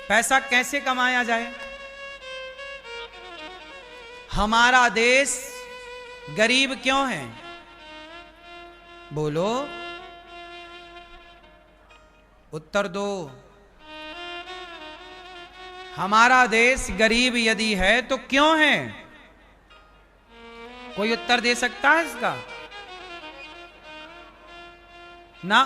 पैसा कैसे कमाया जाए। हमारा देश गरीब क्यों है? बोलो, उत्तर दो। हमारा देश गरीब यदि है तो क्यों है? कोई उत्तर दे सकता है इसका? ना।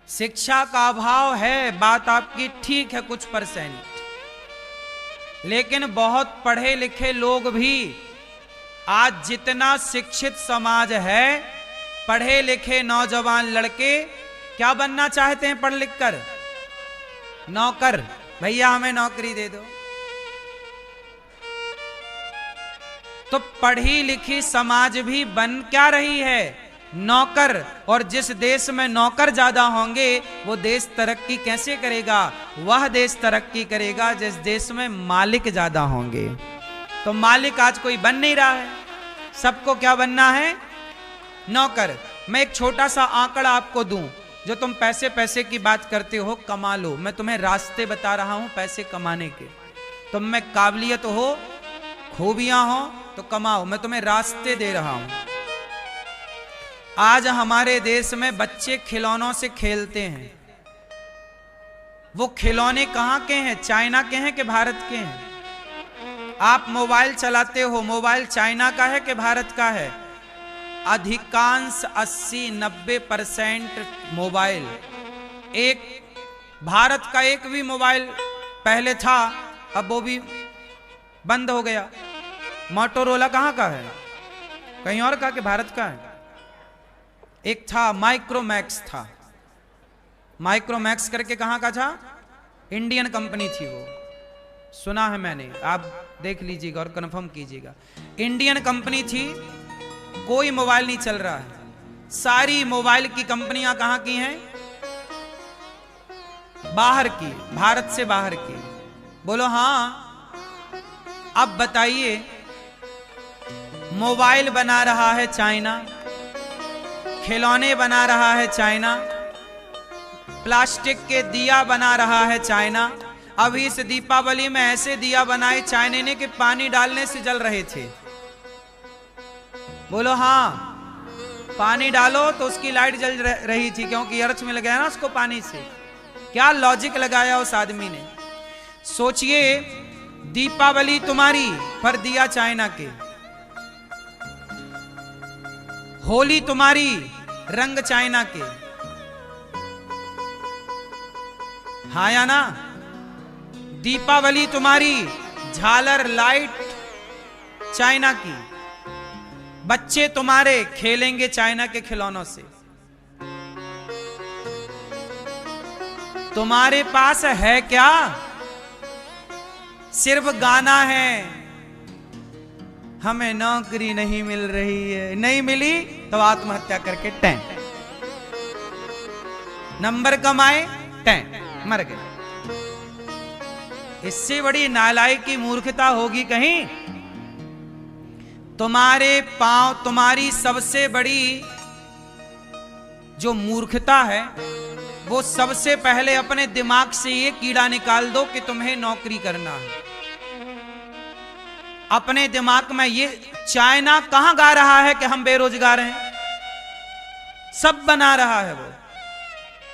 शिक्षा का अभाव है, बात आपकी ठीक है कुछ परसेंट, लेकिन बहुत पढ़े लिखे लोग भी, आज जितना शिक्षित समाज है, पढ़े लिखे नौजवान लड़के क्या बनना चाहते हैं पढ़ लिख कर? नौकर। भैया हमें नौकरी दे दो। तो पढ़ी लिखी समाज भी बन क्या रही है? नौकर। और जिस देश में नौकर ज्यादा होंगे वो देश तरक्की कैसे करेगा? वह देश तरक्की करेगा जिस देश में मालिक ज्यादा होंगे। तो मालिक आज कोई बन नहीं रहा है, सबको क्या बनना है? नौकर। मैं एक छोटा सा आंकड़ा आपको दूं, जो तुम पैसे पैसे की बात करते हो, कमा लो। मैं तुम्हें रास्ते बता रहा हूं पैसे कमाने के। तुम में काबिलियत हो, खूबियां हो तो कमाओ, मैं तुम्हें रास्ते दे रहा हूं। आज हमारे देश में बच्चे खिलौनों से खेलते हैं। वो खिलौने कहां के हैं? चाइना के हैं कि भारत के हैं? आप मोबाइल चलाते हो, मोबाइल चाइना का है कि भारत का है? अधिकांश 80-90% मोबाइल, एक भारत का एक भी मोबाइल पहले था, अब वो भी बंद हो गया। मोटोरोला कहाँ का है? कहीं और का कि भारत का है? एक था माइक्रोमैक्स था, माइक्रोमैक्स करके कहाँ का था? इंडियन कंपनी थी वो, सुना है मैंने, आप देख लीजिएगा और कंफर्म कीजिएगा। इंडियन कंपनी थी, कोई मोबाइल नहीं चल रहा है। सारी मोबाइल की कंपनियां कहां की हैं? बाहर की, भारत से बाहर की। बोलो हां। अब बताइए, मोबाइल बना रहा है चाइना, खिलौने बना रहा है चाइना, प्लास्टिक के दिया बना रहा है चाइना। अभी इस दीपावली में ऐसे दिया बनाए चाइना ने कि पानी डालने से जल रहे थे। बोलो हाँ। पानी डालो तो उसकी लाइट जल रही थी, क्योंकि अर्थ मिल गया ना उसको पानी से। क्या लॉजिक लगाया उस आदमी ने। सोचिए, दीपावली तुम्हारी पर दिया चाइना के, होली तुम्हारी रंग चाइना के, हाँ या ना? दीपावली तुम्हारी झालर लाइट चाइना की, बच्चे तुम्हारे खेलेंगे चाइना के खिलौनों से। तुम्हारे पास है क्या? सिर्फ गाना है, हमें नौकरी नहीं मिल रही है, नहीं मिली तो आत्महत्या करके टैं, नंबर कमाए टैं, मर गए। इससे बड़ी नालायकी मूर्खता होगी कहीं? तुम्हारे पांव, तुम्हारी सबसे बड़ी जो मूर्खता है, वो सबसे पहले अपने दिमाग से ये कीड़ा निकाल दो कि तुम्हें नौकरी करना है। अपने दिमाग में ये, चाइना कहां गा रहा है कि हम बेरोजगार हैं? सब बना रहा है वो।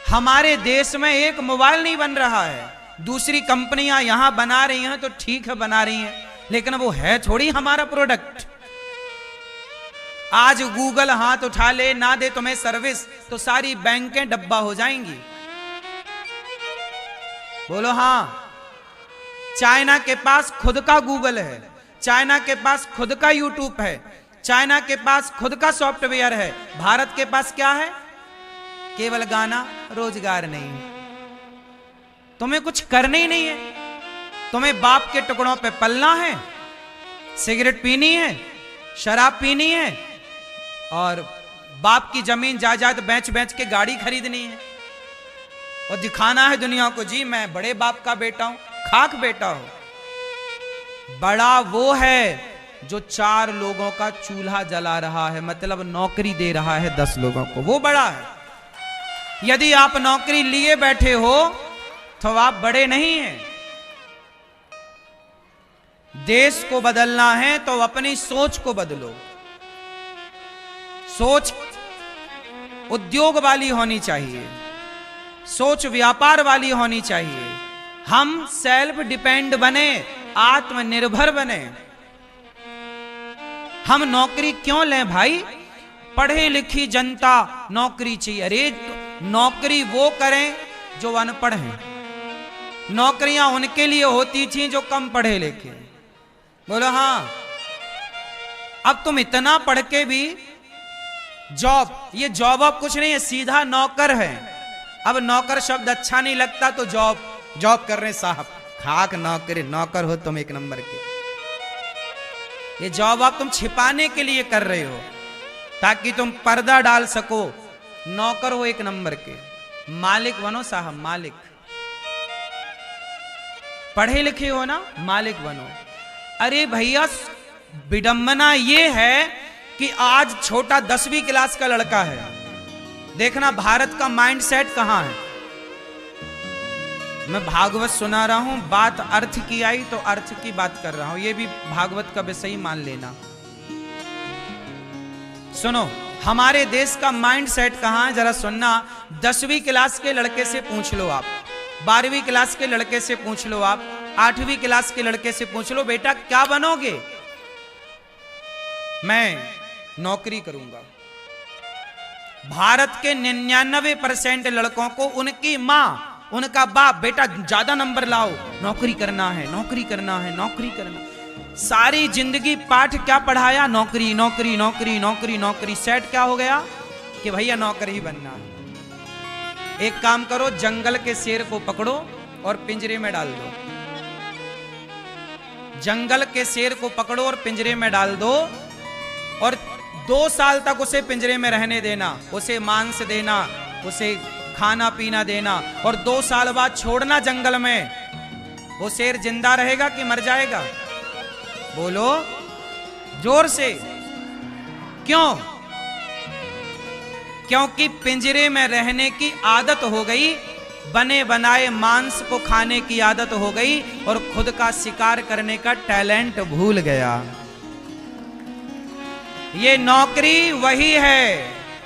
हमारे देश में एक मोबाइल नहीं बन रहा है। दूसरी कंपनियां यहां बना रही हैं तो ठीक है, बना रही हैं, लेकिन वो है थोड़ी हमारा प्रोडक्ट। आज गूगल हाथ उठा ले, ना दे तुम्हें सर्विस, तो सारी बैंकें डब्बा हो जाएंगी। बोलो हां। चाइना के पास खुद का गूगल है, चाइना के पास खुद का यूट्यूब है, चाइना के पास खुद का सॉफ्टवेयर है। भारत के पास क्या है? केवल गाना, रोजगार नहीं है। तुम्हें कुछ करना ही नहीं है। तुम्हें बाप के टुकड़ों पे पलना है, सिगरेट पीनी है, शराब पीनी है, और बाप की जमीन जायदाद बेच बेच के गाड़ी खरीदनी है, और दिखाना है दुनिया को, जी मैं बड़े बाप का बेटा हूं। खाक बेटा हो। बड़ा वो है जो 4 लोगों का चूल्हा जला रहा है, मतलब नौकरी दे रहा है 10 लोगों को, वो बड़ा है। यदि आप नौकरी लिए बैठे हो तो आप बड़े नहीं हैं। देश को बदलना है तो अपनी सोच को बदलो। सोच उद्योग वाली होनी चाहिए, सोच व्यापार वाली होनी चाहिए। हम सेल्फ डिपेंड बने, आत्मनिर्भर बने। हम नौकरी क्यों लें भाई? पढ़े लिखी जनता नौकरी चाहिए। अरे नौकरी वो करें जो अनपढ़ हैं। नौकरियां उनके लिए होती थी जो कम पढ़े लिखे। बोलो हाँ। अब तुम इतना पढ़ के भी जॉब, ये जॉब अब कुछ नहीं है, सीधा नौकर है। अब नौकर शब्द अच्छा नहीं लगता तो जॉब कर रहे साहब। खाक नौकरी, नौकर हो तुम एक नंबर के। ये जॉब आप तुम छिपाने के लिए कर रहे हो ताकि तुम पर्दा डाल सको। नौकर हो एक नंबर के, मालिक बनो साहब, मालिक। पढ़े लिखे हो ना, मालिक बनो। अरे भैया विडंबना ये है कि आज छोटा 10वीं क्लास का लड़का है। देखना भारत का माइंडसेट कहां है। मैं भागवत सुना रहा हूं, बात अर्थ की आई तो अर्थ की बात कर रहा हूं। ये भी भागवत का विषय ही मान लेना। सुनो, हमारे देश का माइंडसेट कहां है जरा सुनना। 10वीं क्लास के लड़के से पूछ लो आप, 12वीं क्लास के लड़के से पूछ लो आप, 8वीं क्लास के लड़के से पूछ लो, बेटा क्या बनोगे? मैं नौकरी करूंगा। भारत के 99% लड़कों को उनकी मां, उनका बाप, बेटा ज्यादा नंबर लाओ, नौकरी करना है, नौकरी करना है, नौकरी करना। सारी जिंदगी पाठ क्या पढ़ाया? नौकरी नौकरी नौकरी नौकरी नौकरी। सेट क्या हो गया कि भैया नौकर ही बनना है। एक काम करो, जंगल के शेर को पकड़ो और पिंजरे में डाल दो। जंगल के शेर को पकड़ो और पिंजरे में डाल दो और 2 साल तक उसे पिंजरे में रहने देना, उसे मांस देना, उसे खाना पीना देना और 2 साल बाद छोड़ना जंगल में। वो शेर जिंदा रहेगा कि मर जाएगा? बोलो जोर से। क्यों? क्योंकि पिंजरे में रहने की आदत हो गई, बने बनाए मांस को खाने की आदत हो गई और खुद का शिकार करने का टैलेंट भूल गया। ये नौकरी वही है,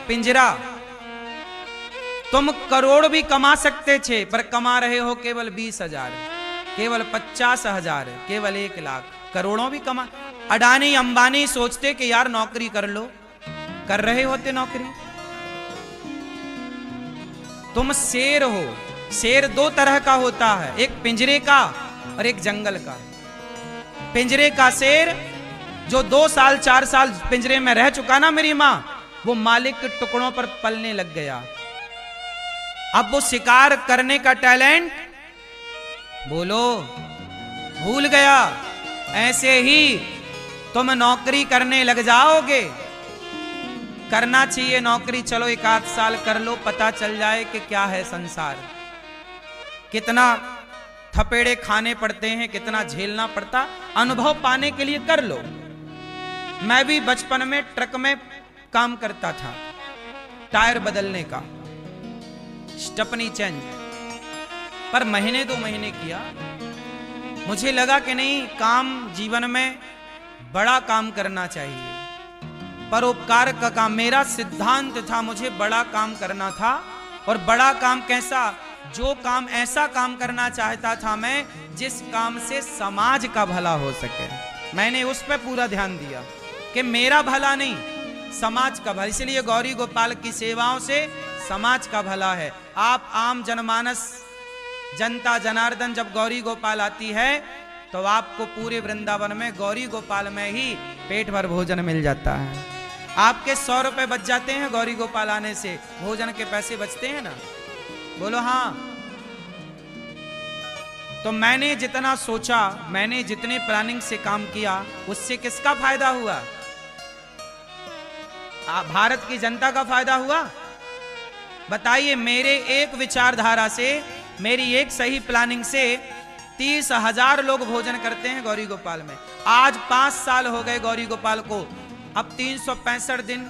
पिंजरा। तुम करोड़ भी कमा सकते थे पर कमा रहे हो केवल 20,000, केवल 50,000, केवल 1 लाख। करोड़ों भी कमा। अडानी अंबानी सोचते कि यार नौकरी कर लो, कर रहे होते नौकरी। तुम शेर हो। शेर 2 तरह का होता है, एक पिंजरे का और एक जंगल का। पिंजरे का शेर जो 2 साल 4 साल पिंजरे में रह चुका ना मेरी मां, वो मालिक के टुकड़ों पर पलने लग गया। अब वो शिकार करने का टैलेंट बोलो भूल गया। ऐसे ही तुम नौकरी करने लग जाओगे। करना चाहिए नौकरी, चलो 1 आध साल कर लो, पता चल जाए कि क्या है संसार, कितना थपेड़े खाने पड़ते हैं, कितना झेलना पड़ता। अनुभव पाने के लिए कर लो। मैं भी बचपन में ट्रक में काम करता था, टायर बदलने का, स्टपनी चेंज, पर महीने 2 महीने किया। मुझे लगा कि नहीं, काम जीवन में बड़ा काम करना चाहिए, परोपकार का काम मेरा सिद्धांत था। मुझे बड़ा काम करना था। और बड़ा काम कैसा? जो काम, ऐसा काम करना चाहता था मैं जिस काम से समाज का भला हो सके। मैंने उस पर पूरा ध्यान दिया कि मेरा भला नहीं, समाज का भला। इसलिए गौरी गोपाल की सेवाओं से समाज का भला है। आप आम जनमानस, जनता जनार्दन जब गौरी गोपाल आती है तो आपको पूरे वृंदावन में गौरी गोपाल में ही पेट भर भोजन मिल जाता है। आपके 100 रुपए बच जाते हैं गौरी गोपाल आने से, भोजन के पैसे बचते हैं ना? बोलो हाँ। तो मैंने जितना सोचा, मैंने जितने प्लानिंग से काम किया, उससे किसका फायदा हुआ? भारत की जनता का फायदा हुआ। बताइए, मेरे एक विचारधारा से, मेरी एक सही प्लानिंग से 30,000 लोग भोजन करते हैं गौरी गोपाल में। आज 5 साल हो गए गौरी गोपाल को। अब 365 दिन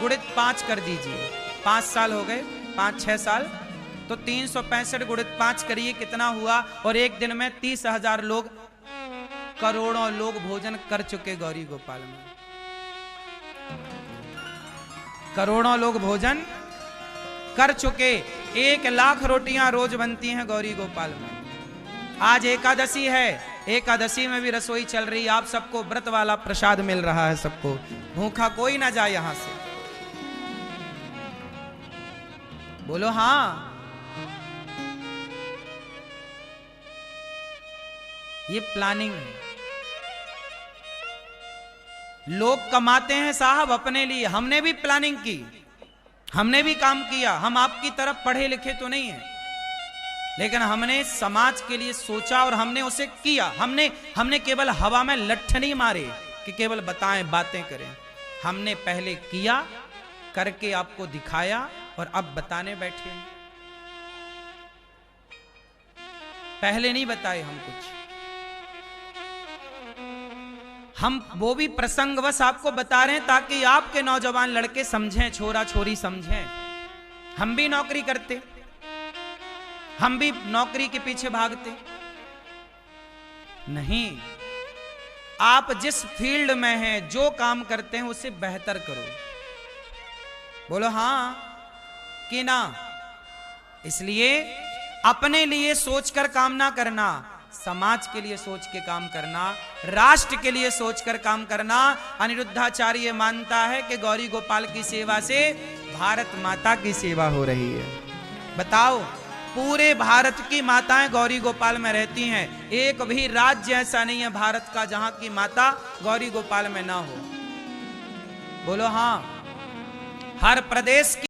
गुणित 5 कर दीजिए, 5 साल हो गए, 5-6 साल, तो 365 गुणित 5 करिए कितना हुआ। और एक दिन में 30,000 लोग, करोड़ों लोग भोजन कर चुके गौरी गोपाल में। करोड़ों लोग भोजन कर चुके। 1 लाख रोटियां रोज बनती हैं गौरी गोपाल में। आज एकादशी है, एकादशी में भी रसोई चल रही है। आप सबको व्रत वाला प्रसाद मिल रहा है सबको। भूखा कोई ना जाए यहां से। बोलो हाँ। ये प्लानिंग है। लोग कमाते हैं साहब अपने लिए, हमने भी प्लानिंग की, हमने भी काम किया। हम आपकी तरफ पढ़े लिखे तो नहीं है, लेकिन हमने समाज के लिए सोचा और हमने उसे किया। हमने केवल हवा में लठ नहीं मारे कि केवल बताएं बातें करें। हमने पहले किया, करके आपको दिखाया और अब बताने बैठे। पहले नहीं बताए हम कुछ, हम वो भी प्रसंगवश आपको बता रहे हैं ताकि आपके नौजवान लड़के समझें, छोरा छोरी समझें। हम भी नौकरी करते, हम भी नौकरी के पीछे भागते नहीं। आप जिस फील्ड में हैं, जो काम करते हैं उसे बेहतर करो। बोलो हाँ कि ना। इसलिए अपने लिए सोचकर काम ना करना, समाज के लिए सोच के काम करना, राष्ट्र के लिए सोचकर काम करना। अनिरुद्धाचार्य मानता है कि गौरी गोपाल की सेवा से भारत माता की सेवा हो रही है। बताओ, पूरे भारत की माताएं गौरी गोपाल में रहती हैं। एक भी राज्य ऐसा नहीं है भारत का जहां की माता गौरी गोपाल में ना हो। बोलो हाँ। हर प्रदेश की